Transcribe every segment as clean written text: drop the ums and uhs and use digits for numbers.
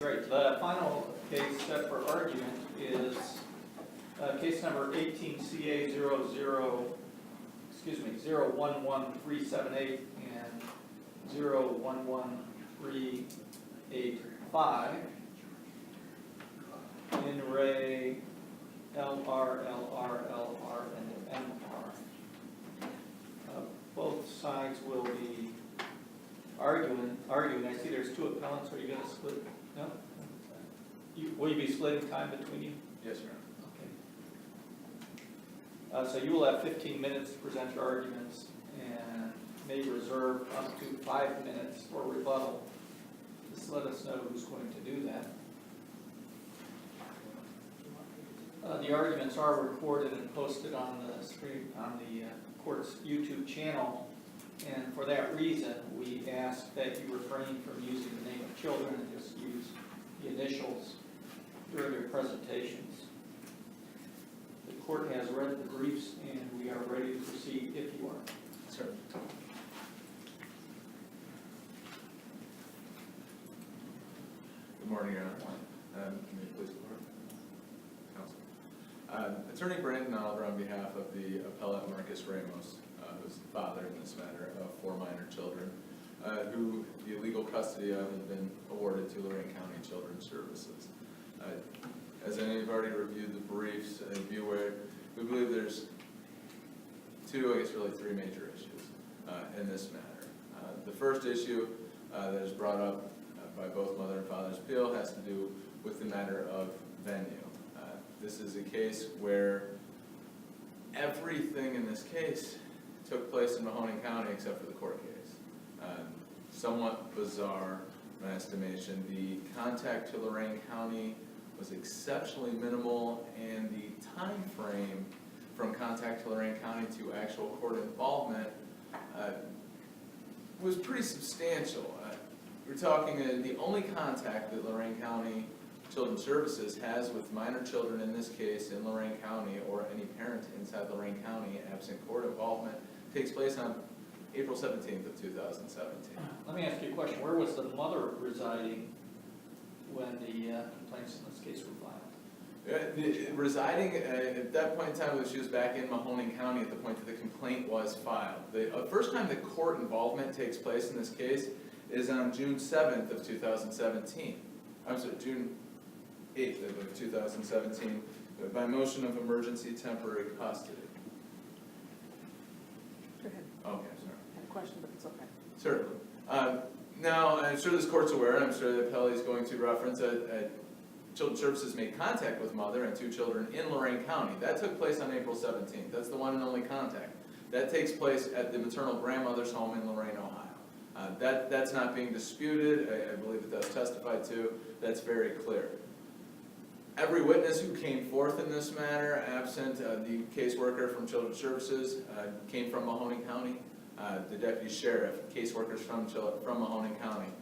Great. The final case set for argument is case number 0111378 and 011385 in Ray LR, and MR. Both sides will be arguing. I see there's two appellants. Are you going to split? No? Will you be splitting time between you? Yes, sir. Okay. So you will have 15 minutes to present your arguments and may reserve up to 5 minutes for rebuttal. Just let us know who's going to do that. The arguments are recorded and posted on the screen on the court's YouTube channel, and for that reason, we ask that you refrain from using the name of children and just use the initials during your presentations. The court has read the briefs, and we are ready to proceed if you are. Sir. Good morning, Your Honor. Can you please report? Counsel. Attorney Brandon Oliver on behalf of the appellate Marcus Ramos, who's the father in this matter of 4 minor children, who the legal custody of has been awarded to Lorain County Children's Services. As any have already reviewed the briefs, be aware, we believe there's really 3 major issues in this matter. The first issue that is brought up by both mother and father's appeal has to do with the matter of venue. This is a case where everything in this case took place in Mahoning County except for the court case. Somewhat bizarre, in my estimation. The contact to Lorain County was exceptionally minimal, and the time frame from contact to Lorain County to actual court involvement was pretty substantial. We're talking the only contact that Lorain County Children's Services has with minor children in this case in Lorain County, or any parent inside Lorain County absent court involvement, takes place on April 17th of 2017. Let me ask you a question. Where was the mother residing when the complaints in this case were filed? Residing at that point in time, she was back in Mahoning County at the point that the complaint was filed. The first time the court involvement takes place in this case is on June 7th of 2017. I'm sorry, June 8th of 2017, by motion of emergency temporary custody. Go ahead. Okay, sorry. I had a question, but it's okay. Certainly. Now, I'm sure this court's aware, I'm sure that Pelley is going to reference that Children's Services made contact with mother and 2 children in Lorain County. That took place on April 17th. That's the one and only contact. That takes place at the maternal grandmother's home in Lorain, Ohio. That's not being disputed. I believe that that's testified to. That's very clear. Every witness who came forth in this matter, absent the caseworker from Children's Services, came from Mahoning County. The deputy sheriff, caseworkers from Mahoning County,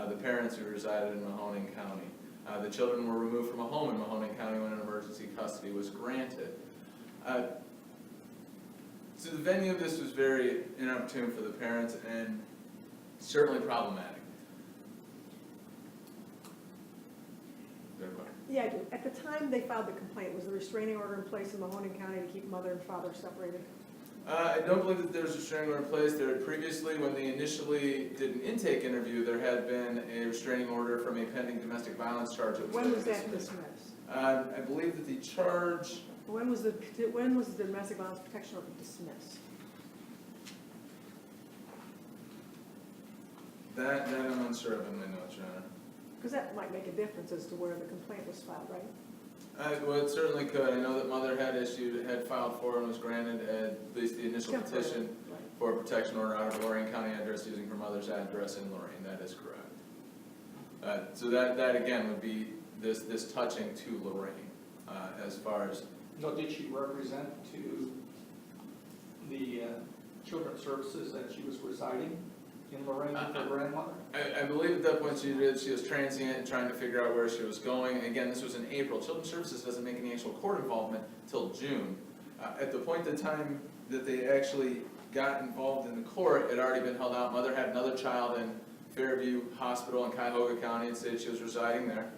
the parents who resided in Mahoning County. The children were removed from a home in Mahoning County when an emergency custody was granted. So the venue of this was very inopportune for the parents and certainly problematic. Yeah, I do. At the time they filed the complaint, was the restraining order in place in Mahoning County to keep mother and father separated? I don't believe that there was a restraining order in place. There had previously, when they initially did an intake interview, there had been a restraining order from a pending domestic violence charge. When was that dismissed? I believe that the charge... When was the domestic violence protection order dismissed? That I'm unsure of in my notes, Your Honor. Because that might make a difference as to where the complaint was filed, right? Well, it certainly could. I know that mother had filed for and was granted at least the initial petition for a protection order out of a Lorain County address using her mother's address in Lorain. That is correct. So that again would be this touching to Lorain as far as. No, did she represent to the Children's Services that she was residing in Lorain with her grandmother? I believe at that point she did. She was transient and trying to figure out where she was going. Again, this was in April. Children's Services doesn't make any actual court involvement till June. At the point in time that they actually got involved in the court, it had already been held out. Mother had another child in Fairview Hospital in Cuyahoga County and stated she was residing there.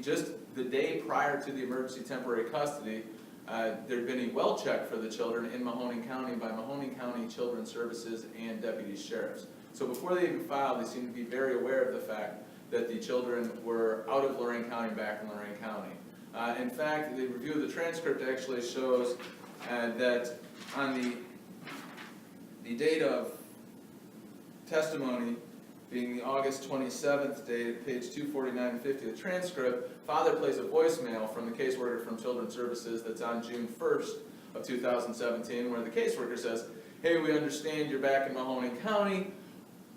Just the day prior to the emergency temporary custody, there had been a well check for the children in Mahoning County by Mahoning County Children's Services and deputy sheriffs. So before they even filed, they seemed to be very aware of the fact that the children were out of Lorain County, back in Lorain County. In fact, the review of the transcript actually shows that on the date of testimony, being the August 27th date, page 249 and 50 of the transcript, father plays a voicemail from the caseworker from Children's Services that's on June 1st of 2017, where the caseworker says, hey, we understand you're back in Mahoning County,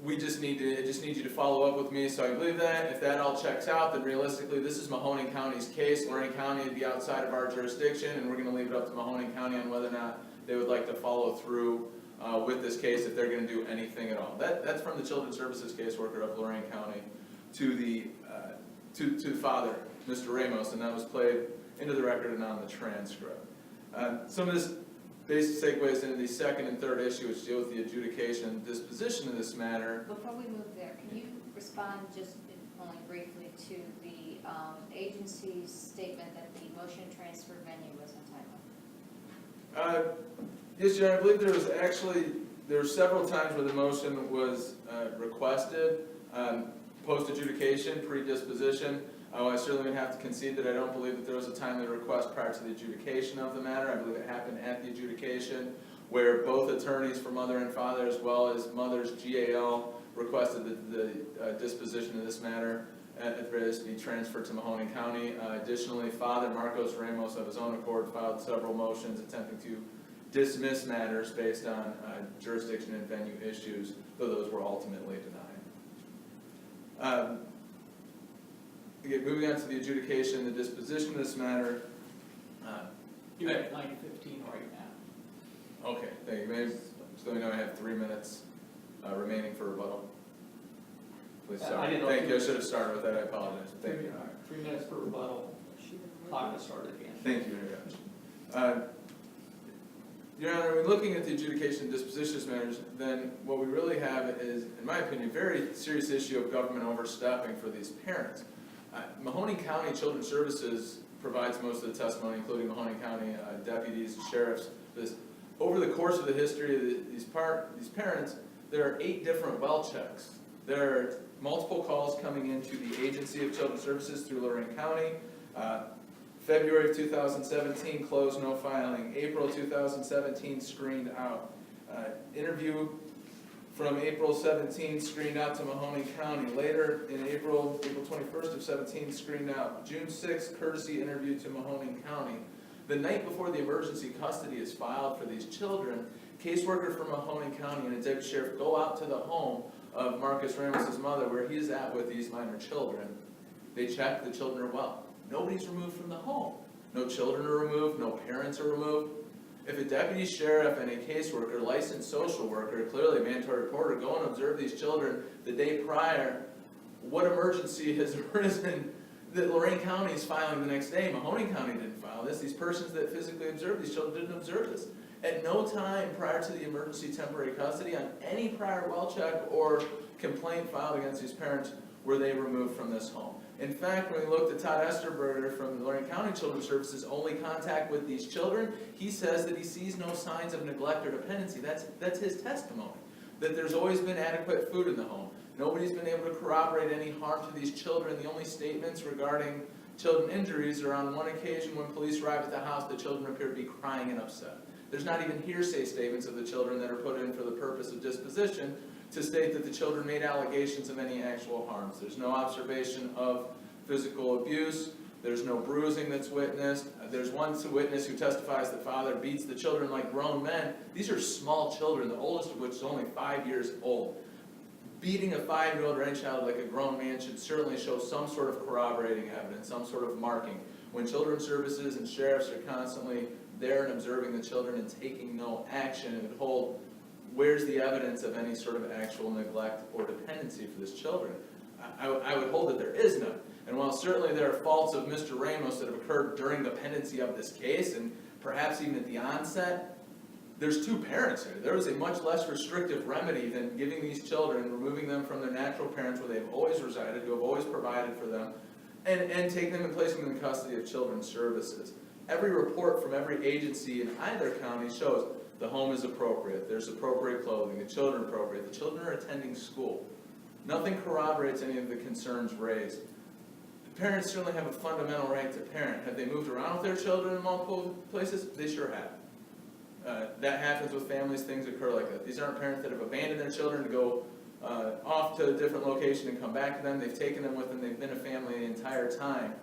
I just need you to follow up with me. So I believe that if that all checks out, then realistically this is Mahoning County's case. Lorain County would be outside of our jurisdiction, and we're going to leave it up to Mahoning County on whether or not they would like to follow through with this case, if they're going to do anything at all. That's from the Children's Services caseworker of Lorain County to the father, Mr. Ramos, and that was played into the record and on the transcript. Some of this basic segues into the second and third issue, which deal with the adjudication and disposition of this matter. Before we move there, can you respond just only briefly to the agency's statement that the motion to transfer venue was untimely? Yes, Your Honor, I believe there were several times where the motion was requested, post-adjudication, pre-disposition. I certainly would have to concede that I don't believe that there was a timely request prior to the adjudication of the matter. I believe it happened at the adjudication, where both attorneys for mother and father, as well as mother's GAL, requested the disposition of this matter at risk be transferred to Mahoning County. Additionally, Father Marcos Ramos, of his own accord, filed several motions attempting to dismiss matters based on jurisdiction and venue issues, though those were ultimately denied. Again, moving on to the adjudication, the disposition of this matter. You're at 9:15 right now. Okay, thank you. Maybe, so we know I have 3 minutes remaining for rebuttal. Please, I sorry. didn't know Thank if you. I you- should have started with that. I apologize. Thank you. 3 minutes for rebuttal. Clock will start again. Thank you very much. Your Honor, when looking at the adjudication and disposition of matters, then what we really have is, in my opinion, a very serious issue of government overstepping for these parents. Mahoning County Children's Services provides most of the testimony, including Mahoning County deputies and sheriffs. Over the course of the history of these parents, there are 8 different well checks. There are multiple calls coming into the Agency of Children's Services through Lorain County. February of 2017, closed, no filing. April 2017, screened out. Interview from April 17, screened out to Mahoning County. Later in April 21st of 17, screened out. June 6th, courtesy interview to Mahoning County. The night before the emergency custody is filed for these children, caseworker from Mahoning County and a deputy sheriff go out to the home of Marcus Ramos' mother, where he is at with these minor children. They check, the children are well. Nobody's removed from the home. No children are removed, no parents are removed. If a deputy sheriff and a caseworker, licensed social worker, clearly a mandatory reporter, go and observe these children the day prior, what emergency has arisen that Lorain County is filing the next day? Mahoning County didn't file this. These persons that physically observed these children didn't observe this. At no time prior to the emergency temporary custody on any prior well check or complaint filed against these parents were they removed from this home. In fact, when we looked at Todd Esterberger from the Lorain County Children's Services' only contact with these children, he says that he sees no signs of neglect or dependency. That's his testimony, that there's always been adequate food in the home. Nobody's been able to corroborate any harm to these children. The only statements regarding children injuries are on one occasion when police arrive at the house, the children appear to be crying and upset. There's not even hearsay statements of the children that are put in for the purpose of disposition to state that the children made allegations of any actual harms. There's no observation of physical abuse. There's no bruising that's witnessed. There's one witness who testifies that father beats the children like grown men. These are small children, the oldest of which is only 5 years old. Beating a 5-year-old grandchild like a grown man should certainly show some sort of corroborating evidence, some sort of marking. When children's services and sheriffs are constantly there and observing the children and taking no action, it would hold, where's the evidence of any sort of actual neglect or dependency for these children? I would hold that there is none. And while certainly there are faults of Mr. Ramos that have occurred during the pendency of this case, and perhaps even at the onset, there's two parents here. There was a much less restrictive remedy than giving these children, removing them from their natural parents where they've always resided, who have always provided for them, and taking them and placing them in custody of children's services. Every report from every agency in either county shows the home is appropriate, there's appropriate clothing, the children are appropriate, the children are attending school. Nothing corroborates any of the concerns raised. The parents certainly have a fundamental right to parent. Have they moved around with their children in multiple places? They sure have. That happens with families, things occur like that. These aren't parents that have abandoned their children to go off to a different location and come back to them. They've taken them with them, they've been a family the entire time.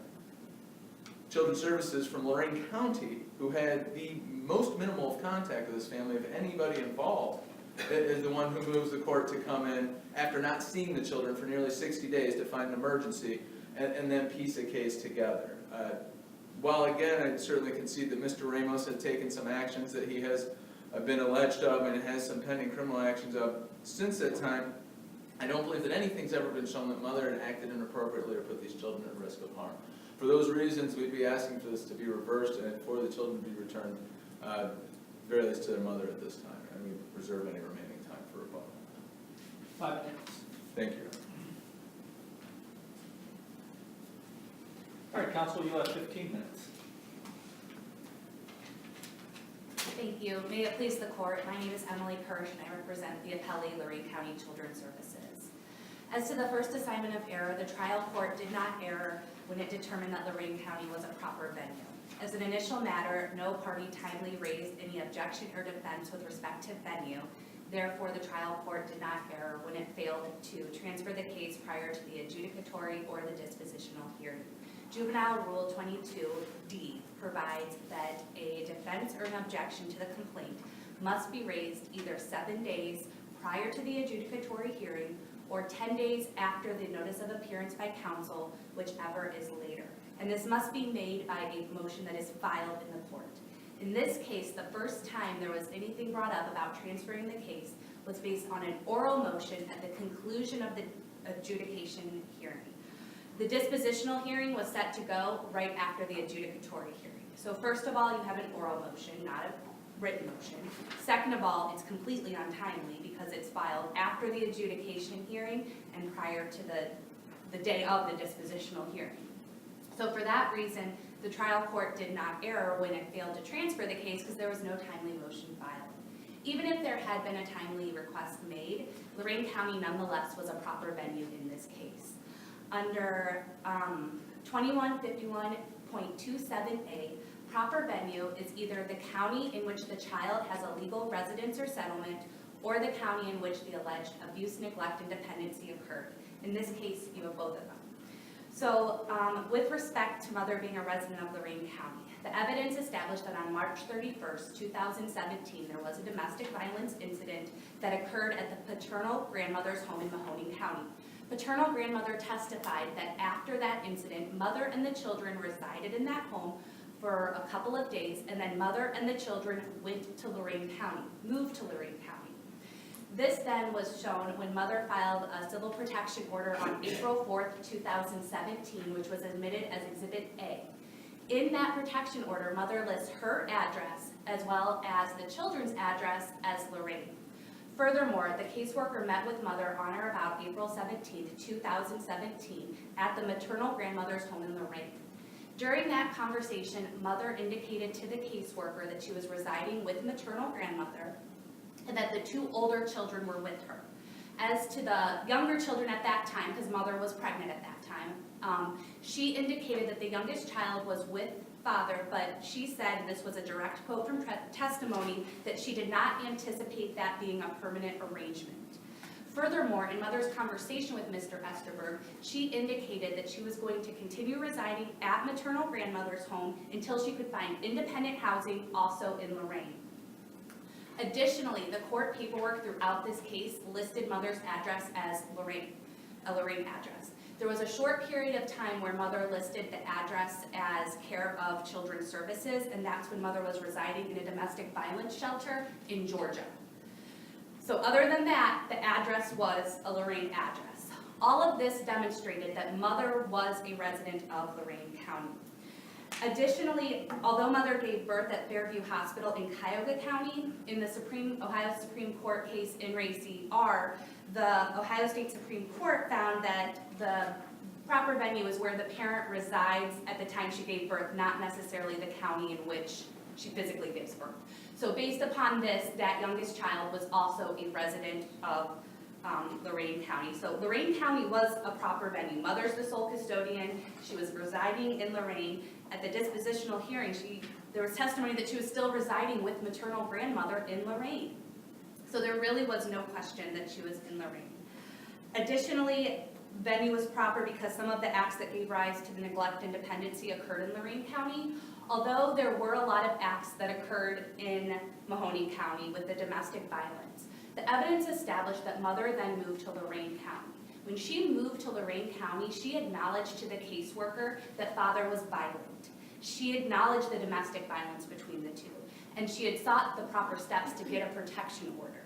Children's Services from Lorain County, who had the most minimal of contact with this family of anybody involved, is the one who moves the court to come in after not seeing the children for nearly 60 days to find an emergency and then piece a case together. While again, I certainly concede that Mr. Ramos had taken some actions that he has been alleged of and has some pending criminal actions of since that time, I don't believe that anything's ever been shown that mother had acted inappropriately or put these children at risk of harm. For those reasons, we'd be asking for this to be reversed and for the children to be returned, very least to their mother at this time. And we reserve any remaining time for rebuttal. 5 minutes. Thank you. All right, counsel, you have 15 minutes. Thank you. May it please the court, my name is Emily Kirsch and I represent the appellee Lorain County Children's Services. As to the first assignment of error, the trial court did not err when it determined that Lorain County was a proper venue. As an initial matter, no party timely raised any objection or defense with respect to venue. Therefore, the trial court did not err when it failed to transfer the case prior to the adjudicatory or the dispositional hearing. Juvenile Rule 22D provides that a defense or an objection to the complaint must be raised either 7 days prior to the adjudicatory hearing or 10 days after the notice of appearance by counsel, whichever is later. And this must be made by a motion that is filed in the court. In this case, the first time there was anything brought up about transferring the case was based on an oral motion at the conclusion of the adjudication hearing. The dispositional hearing was set to go right after the adjudicatory hearing. So first of all, you have an oral motion, not a written motion. Second of all, it's completely untimely because it's filed after the adjudication hearing and prior to the day of the dispositional hearing. So for that reason, the trial court did not err when it failed to transfer the case because there was no timely motion filed. Even if there had been a timely request made, Lorain County nonetheless was a proper venue in this case. Under 2151.27a, proper venue is either the county in which the child has a legal residence or settlement, or the county in which the alleged abuse, neglect, and dependency occurred. In this case, you have both of them. So with respect to mother being a resident of Lorain County, the evidence established that on March 31st, 2017, there was a domestic violence incident that occurred at the paternal grandmother's home in Mahoning County. Paternal grandmother testified that after that incident, mother and the children resided in that home for a couple of days, and then mother and the children went to Lorain County, moved to Lorain County. This then was shown when mother filed a civil protection order on April 4th, 2017, which was admitted as Exhibit A. In that protection order, mother lists her address as well as the children's address as Lorain. Furthermore, the caseworker met with mother on or about April 17th, 2017 at the maternal grandmother's home in Lorain. During that conversation, mother indicated to the caseworker that she was residing with maternal grandmother and that the two older children were with her. As to the younger children at that time, because mother was pregnant at that time, she indicated that the youngest child was with father, but she said, this was a direct quote from testimony, that she did not anticipate that being a permanent arrangement. Furthermore, in mother's conversation with Mr. Esterberg, she indicated that she was going to continue residing at maternal grandmother's home until she could find independent housing also in Lorain. Additionally, the court paperwork throughout this case listed mother's address as a Lorain address. There was a short period of time where mother listed the address as care of children's services, and that's when mother was residing in a domestic violence shelter in Georgia. So other than that, the address was a Lorain address. All of this demonstrated that mother was a resident of Lorain County. Additionally, although mother gave birth at Fairview Hospital in Cuyahoga County, in the Ohio Supreme Court case in Re C.R., the Ohio State Supreme Court found that the proper venue is where the parent resides at the time she gave birth, not necessarily the county in which she physically gives birth. So based upon this, that youngest child was also a resident of Lorain County. So Lorain County was a proper venue. Mother's the sole custodian. She was residing in Lorain. At the dispositional hearing, there was testimony that she was still residing with maternal grandmother in Lorain. So there really was no question that she was in Lorain. Additionally, venue was proper because some of the acts that gave rise to the neglect and dependency occurred in Lorain County, although there were a lot of acts that occurred in Mahoning County with the domestic violence. The evidence established that mother then moved to Lorain County. When she moved to Lorain County, she acknowledged to the caseworker that father was violent. She acknowledged the domestic violence between the two, and she had sought the proper steps to get a protection order.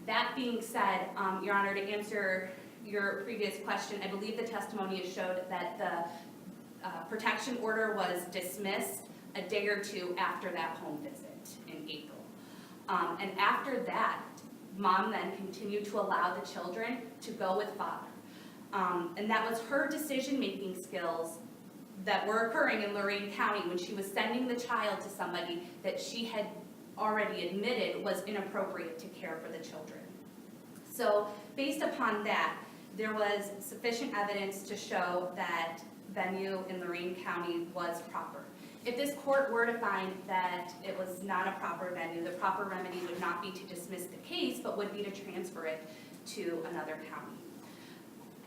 That being said, Your Honor, to answer your previous question, I believe the testimony showed that the protection order was dismissed a day or two after that home visit in April. And after that, mom then continued to allow the children to go with father. And that was her decision-making skills that were occurring in Lorain County when she was sending the child to somebody that she had already admitted was inappropriate to care for the children. So based upon that, there was sufficient evidence to show that venue in Lorain County was proper. If this court were to find that it was not a proper venue, the proper remedy would not be to dismiss the case, but would be to transfer it to another county.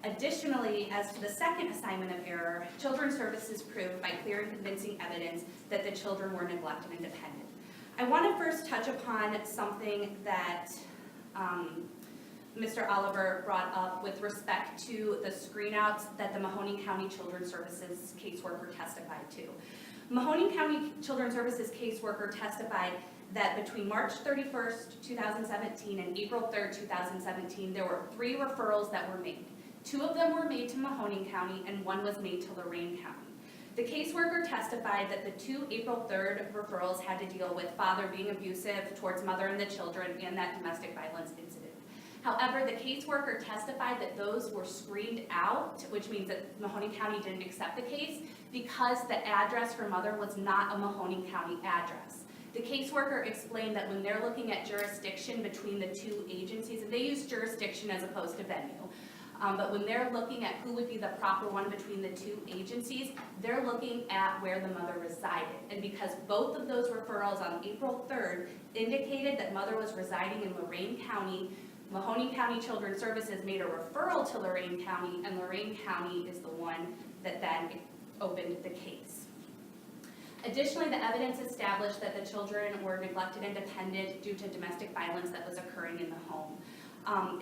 Additionally, as to the second assignment of error, Children's Services proved by clear and convincing evidence that the children were neglected and dependent. I want to first touch upon something that Mr. Oliver brought up with respect to the screenouts that the Mahoning County Children's Services caseworker testified to. Mahoning County Children's Services caseworker testified that between March 31st, 2017 and April 3rd, 2017, there were 3 referrals that were made. 2 of them were made to Mahoning County and 1 was made to Lorain County. The caseworker testified that the 2 April 3rd referrals had to deal with father being abusive towards mother and the children and that domestic violence incident. However, the caseworker testified that those were screened out, which means that Mahoning County didn't accept the case because the address for mother was not a Mahoning County address. The caseworker explained that when they're looking at jurisdiction between the 2 agencies, and they use jurisdiction as opposed to venue, but when they're looking at who would be the proper one between the 2 agencies, they're looking at where the mother resided. And because both of those referrals on April 3rd indicated that mother was residing in Lorain County, Mahoning County Children's Services made a referral to Lorain County, and Lorain County is the one that then opened the case. Additionally, the evidence established that the children were neglected and dependent due to domestic violence that was occurring in the home.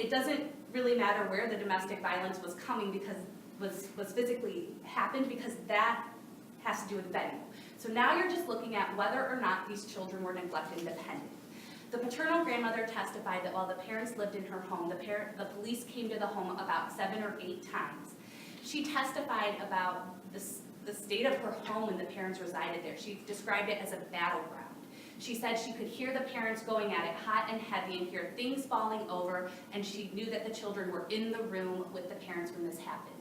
It doesn't really matter where the domestic violence was coming because was physically happened, because that has to do with venue. So now you're just looking at whether or not these children were neglected and dependent. The paternal grandmother testified that while the parents lived in her home, the police came to the home about 7 or 8 times. She testified about the state of her home when the parents resided there. She described it as a battleground. She said she could hear the parents going at it hot and heavy and hear things falling over, and she knew that the children were in the room with the parents when this happened.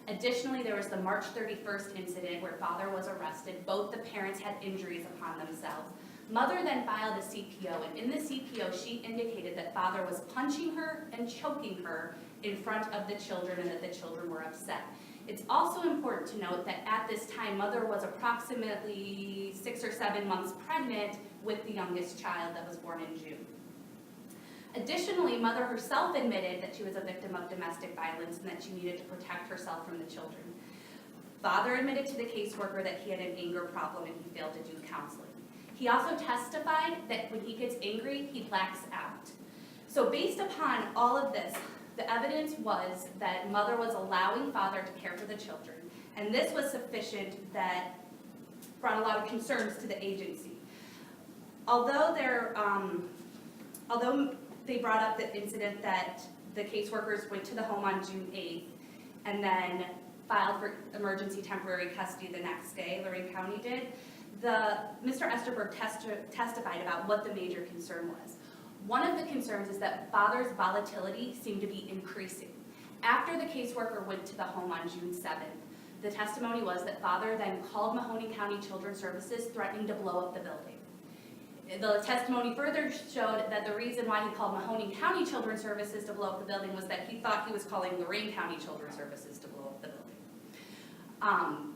Additionally, there was the March 31st incident where father was arrested. Both the parents had injuries upon themselves. Mother then filed a CPO, and in the CPO, she indicated that father was punching her and choking her in front of the children and that the children were upset. It's also important to note that at this time, mother was approximately 6 or 7 months pregnant with the youngest child that was born in June. Additionally, mother herself admitted that she was a victim of domestic violence and that she needed to protect herself from the children. Father admitted to the caseworker that he had an anger problem and he failed to do counseling. He also testified that when he gets angry, he blacks out. So based upon all of this, the evidence was that mother was allowing father to care for the children, and this was sufficient that brought a lot of concerns to the agency. Although they brought up the incident that the caseworkers went to the home on June 8th, and then filed for emergency temporary custody the next day, Lorain County did, Mr. Esterberg testified about what the major concern was. One of the concerns is that father's volatility seemed to be increasing. After the caseworker went to the home on June 7th, the testimony was that father then called Mahoning County Children's Services threatening to blow up the building. The testimony further showed that the reason why he called Mahoning County Children's Services to blow up the building was that he thought he was calling Lorain County Children's Services to blow up the building.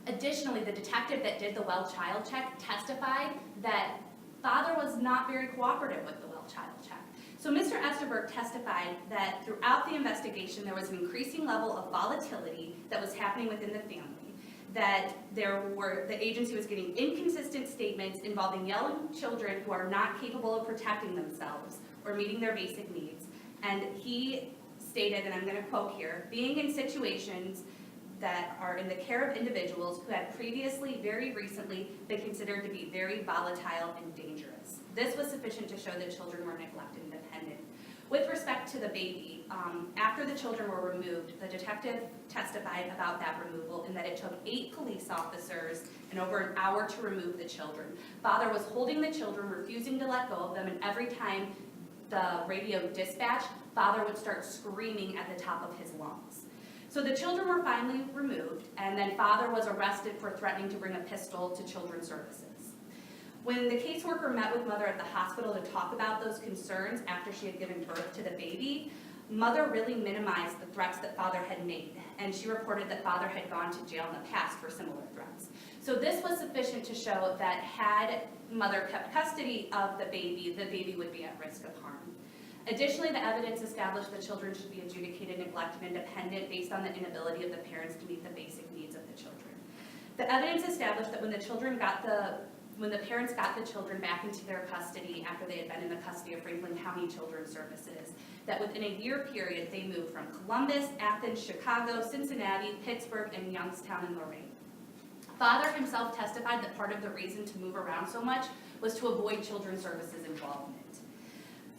Additionally, the detective that did the well child check testified that father was not very cooperative with the well child check. So Mr. Esterberg testified that throughout the investigation there was an increasing level of volatility that was happening within the family, that the agency was getting inconsistent statements involving young children who are not capable of protecting themselves or meeting their basic needs. And he stated, and I'm going to quote here, being in situations that are in the care of individuals who had previously, very recently, been considered to be very volatile and dangerous. This was sufficient to show that children were neglected and dependent. With respect to the baby, after the children were removed, the detective testified about that removal and that it took 8 police officers and over an hour to remove the children. Father was holding the children, refusing to let go of them, and every time the radio dispatched, father would start screaming at the top of his lungs. So the children were finally removed, and then father was arrested for threatening to bring a pistol to Children's Services. When the caseworker met with mother at the hospital to talk about those concerns after she had given birth to the baby, mother really minimized the threats that father had made, and she reported that father had gone to jail in the past for similar threats. So this was sufficient to show that had mother kept custody of the baby would be at risk of harm. Additionally, the evidence established that children should be adjudicated neglected and dependent based on the inability of the parents to meet the basic needs of the children. The evidence established that when the parents got the children back into their custody after they had been in the custody of Franklin County Children's Services, that within a year period they moved from Columbus, Athens, Chicago, Cincinnati, Pittsburgh, and Youngstown and Lorain. Father himself testified that part of the reason to move around so much was to avoid Children's Services involvement.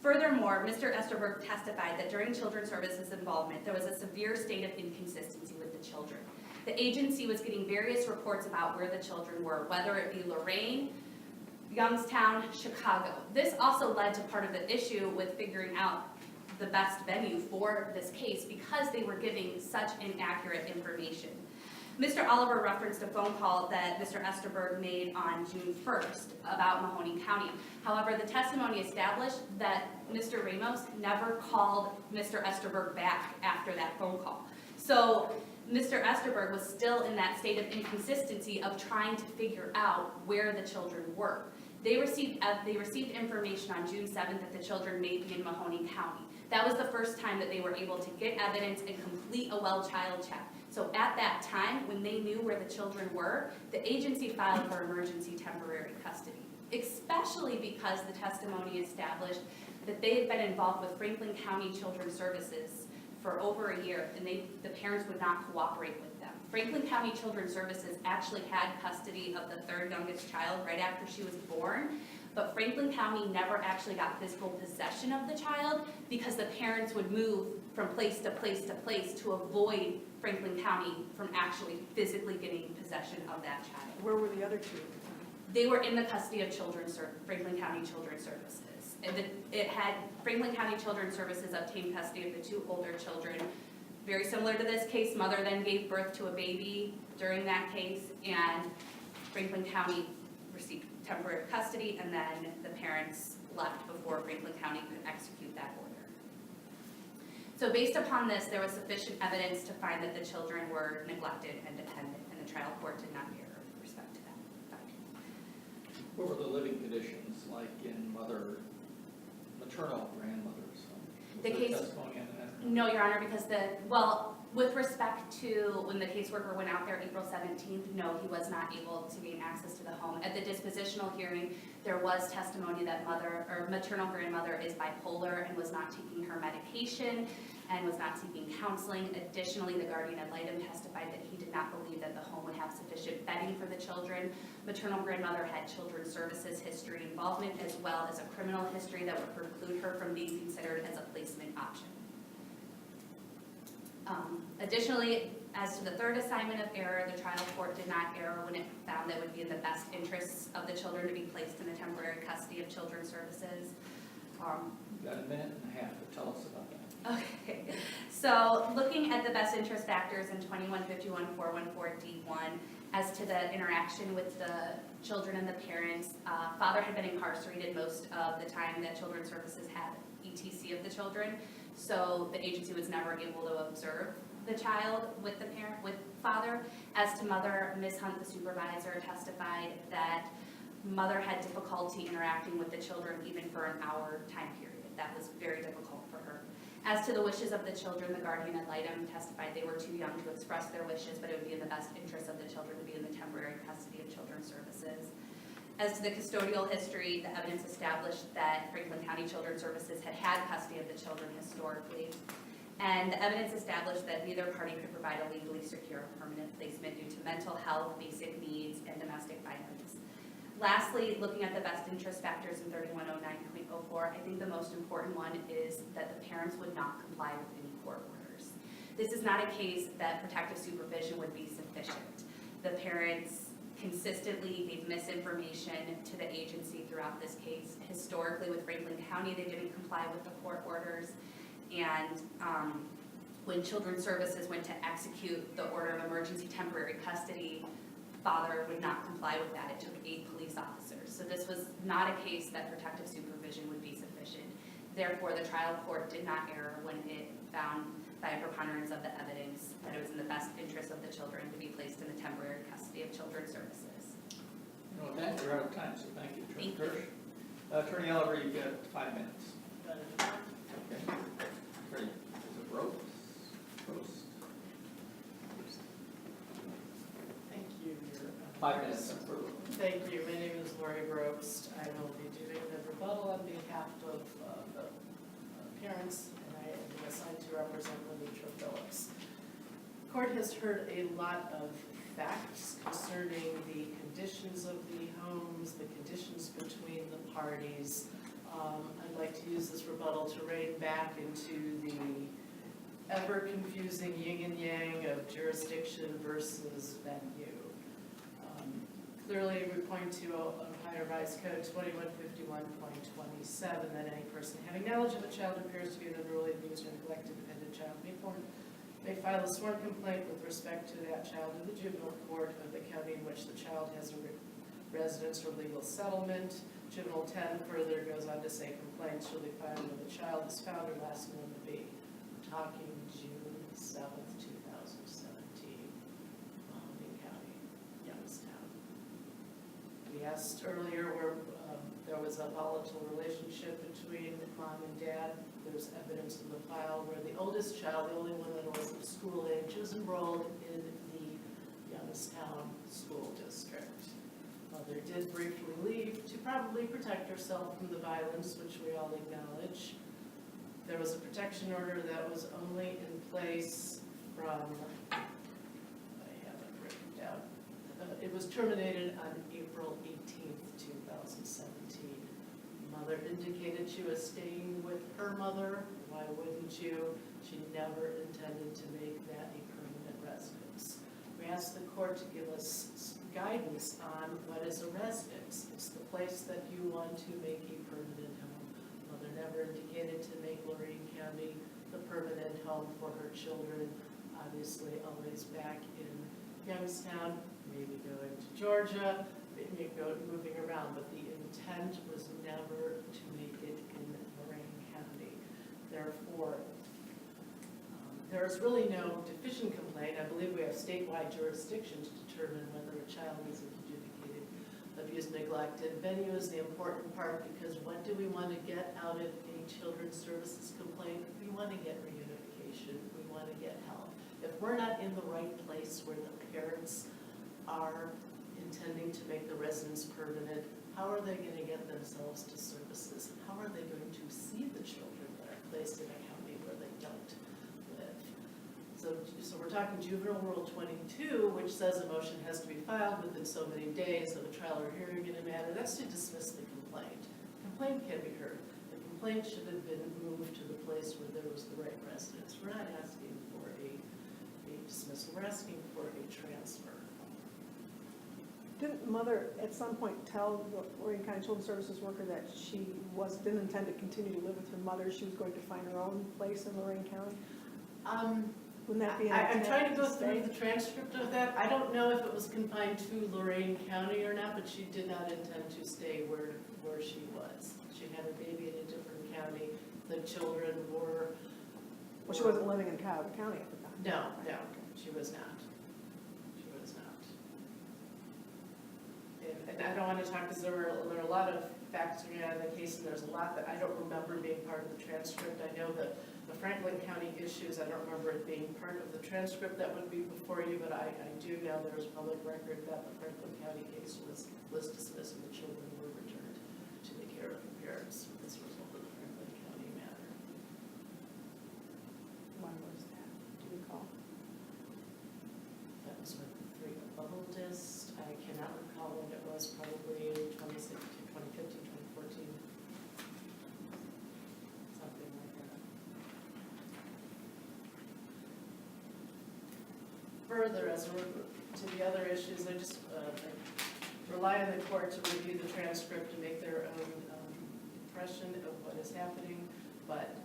Furthermore, Mr. Esterberg testified that during Children's Services involvement, there was a severe state of inconsistency with the children. The agency was getting various reports about where the children were, whether it be Lorain, Youngstown, Chicago. This also led to part of the issue with figuring out the best venue for this case because they were giving such inaccurate information. Mr. Oliver referenced a phone call that Mr. Esterberg made on June 1st about Mahoning County. However, the testimony established that Mr. Ramos never called Mr. Esterberg back after that phone call. So Mr. Esterberg was still in that state of inconsistency of trying to figure out where the children were. They received information on June 7th that the children may be in Mahoning County. That was the first time that they were able to get evidence and complete a well child check. So at that time, when they knew where the children were, the agency filed for emergency temporary custody, especially because the testimony established that they had been involved with Franklin County Children's Services for over a year, and the parents would not cooperate with them. Franklin County Children's Services actually had custody of the third youngest child right after she was born, but Franklin County never actually got physical possession of the child because the parents would move from place to place to place to avoid Franklin County from actually physically getting possession of that child. Where were the other two? They were in the custody of Franklin County Children's Services. And Franklin County Children's Services obtained custody of the 2 older children. Very similar to this case, mother then gave birth to a baby during that case, and Franklin County received temporary custody, and then the parents left before Franklin County could execute that order. So based upon this, there was sufficient evidence to find that the children were neglected and dependent, and the trial court did not err with respect to that finding. What were the living conditions like in maternal grandmothers? Was The there case- testimony on that? No, Your Honor, because with respect to when the caseworker went out there April 17th, no, he was not able to gain access to the home. At the dispositional hearing, there was testimony that maternal grandmother is bipolar and was not taking her medication and was not seeking counseling. Additionally, the guardian ad litem testified that he did not believe that the home would have sufficient bedding for the children. Maternal grandmother had Children's Services history involvement as well as a criminal history that would preclude her from being considered as a placement option. Additionally, As to the third assignment of error, the trial court did not err when it found that it would be in the best interests of the children to be placed in the temporary custody of Children's Services. You've got a minute and a half to tell us about that. Okay, so looking at the best interest factors in 2151-414D1, as to the interaction with the children and the parents, father had been incarcerated most of the time that Children's Services had ETC of the children, so the agency was never able to observe the child with the parent, with father. As to mother, Ms. Hunt, the supervisor, testified that mother had difficulty interacting with the children even for an hour time period. That was very difficult for her. As to the wishes of the children, the guardian ad litem testified they were too young to express their wishes, but it would be in the best interest of the children to be in the temporary custody of Children's Services. As to the custodial history, the evidence established that Franklin County Children's Services had had custody of the children historically. And the evidence established that neither party could provide a legally secure permanent placement due to mental health, basic needs, and domestic violence. Lastly, looking at the best interest factors in 3109.04, I think the most important one is that the parents would not comply with any court orders. This is not a case that protective supervision would be sufficient. The parents consistently gave misinformation to the agency throughout this case. Historically, with Franklin County, they didn't comply with the court orders. And when Children's Services went to execute the order of emergency temporary custody, father would not comply with that. It took 8 police officers. So this was not a case that protective supervision would be sufficient. Therefore, the trial court did not err when it found by a preponderance of the evidence that it was in the best interest of the children to be placed in the temporary custody of Children's Services. You know, with that, we're out of time, so thank you, Attorney Thank you. Kirsch. Attorney Oliver, you've got 5 minutes. Okay. Great. Is it Roast? Thank you, Your 5 minutes. Thank you. My name is Lori Brobst. I will be doing the rebuttal on behalf of the parents, and I am assigned to represent Lenitra Phillips. Court has heard a lot of facts concerning the conditions of the homes, the conditions between the parties. I'd like to use this rebuttal to rein back into the ever-confusing yin and yang of jurisdiction versus venue. Clearly, we point to Ohio Revised Code 2151.27 that any person having knowledge of a child who appears to be an unruly, abused, or neglected dependent child may file a sworn complaint with respect to that child in the juvenile court of the county in which the child has a residence or legal settlement. Juvenile 10 further goes on to say complaints shall be filed when the child is found or last known to be. We're talking June 7th, 2017, Mahoning County, Youngstown. We asked earlier where there was a volatile relationship between mom and dad. There's evidence in the file where the oldest child, the only one that was of school age, was enrolled in the Youngstown School District. Mother did briefly leave to probably protect herself from the violence, which we all acknowledge. There was a protection order that was only in place from, I have it written down, it was terminated on April 18th, 2017. Mother indicated she was staying with her mother. Why wouldn't you? She never intended to make that a permanent residence. We asked the court to give us guidance on what is a residence. It's the place that you want to make a permanent home. Mother never indicated to make Lorain County the permanent home for her children. Obviously, always back in Youngstown, maybe going to Georgia, maybe moving around, but the intent was never to make it in Lorain County. Therefore, there is really no deficient complaint. I believe we have statewide jurisdiction to determine whether a child is adjudicated abused, neglected. Venue is the important part because what do we want to get out of a children's services complaint? We want to get reunification. We want to get help. If we're not in the right place where the parents are intending to make the residence permanent, how are they going to get themselves to services? And how are they going to see the children that are placed in a county where they don't live? So we're talking Juvenile Rule 22, which says a motion has to be filed within so many days of a trial or hearing in a matter. That's to dismiss the complaint. Complaint can be heard. The complaint should have been moved to the place where there was the right residence. We're not asking for a dismissal. We're asking for a transfer. Didn't mother at some point tell the Lorain County Children's Services worker that she didn't intend to continue to live with her mother, she was going to find her own place in Lorain County? Wouldn't that be an I'm intent trying to go stay? through the transcript of that. I don't know if it was confined to Lorain County or not, but she did not intend to stay where she was. She had her baby in a different county. The children were. Well, she wasn't living in Cuyahoga County at the time. No, she was not. She was not. And I don't want to talk, because there are a lot of facts in the case, and there's a lot that I don't remember being part of the transcript. I know that the Franklin County issues, I don't remember it being part of the transcript that would be before you, but I do know there's public record that the Franklin County case was dismissed and the children were returned to the care of their parents as a result of the Franklin County matter. When was that? Do you recall? That was with the bubble disc. I cannot recall when it was, probably 2016, 2015, 2014. Something like that. Further, as we're to the other issues, I just rely on the court to review the transcript and make their own impression of what is happening. But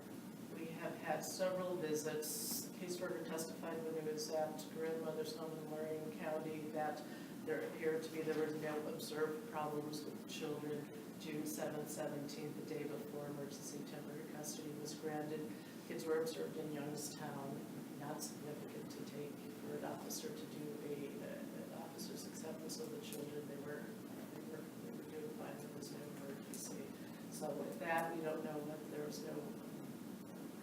we have had several visits. The caseworker testified when it was at grandmother's home in Lorain County that there were no observed problems with the children. June 7th, 17th, the day before emergency temporary custody was granted. Kids were observed in Youngstown, not significant to take for an officer to do an officer's acceptance of the children. They were doing fine. There was no emergency. So with that, we don't know that there was no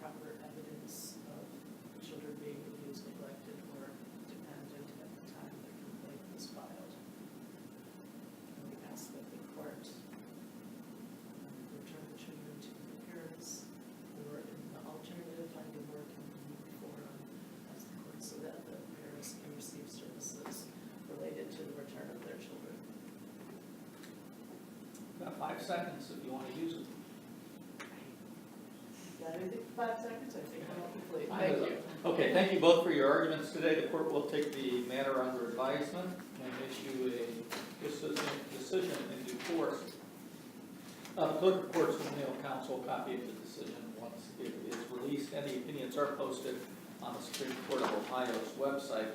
proper evidence of the children being abused, neglected, or dependent at the time the complaint was filed. And we ask that the court return the children to their parents, or in the alternative, find a more convenient forum as the court, so that the parents can receive services related to the return of their children. About 5 seconds if you want to use it. Got anything for 5 seconds? I think I'm complete. I Thank will. you. Okay, thank you both for your arguments today. The court will take the matter under advisement and issue a decision in due course. The clerk of courts will mail counsel a copy of the decision once it is released. Any opinions are posted on the Supreme Court of Ohio's website.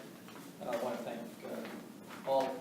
I want to thank all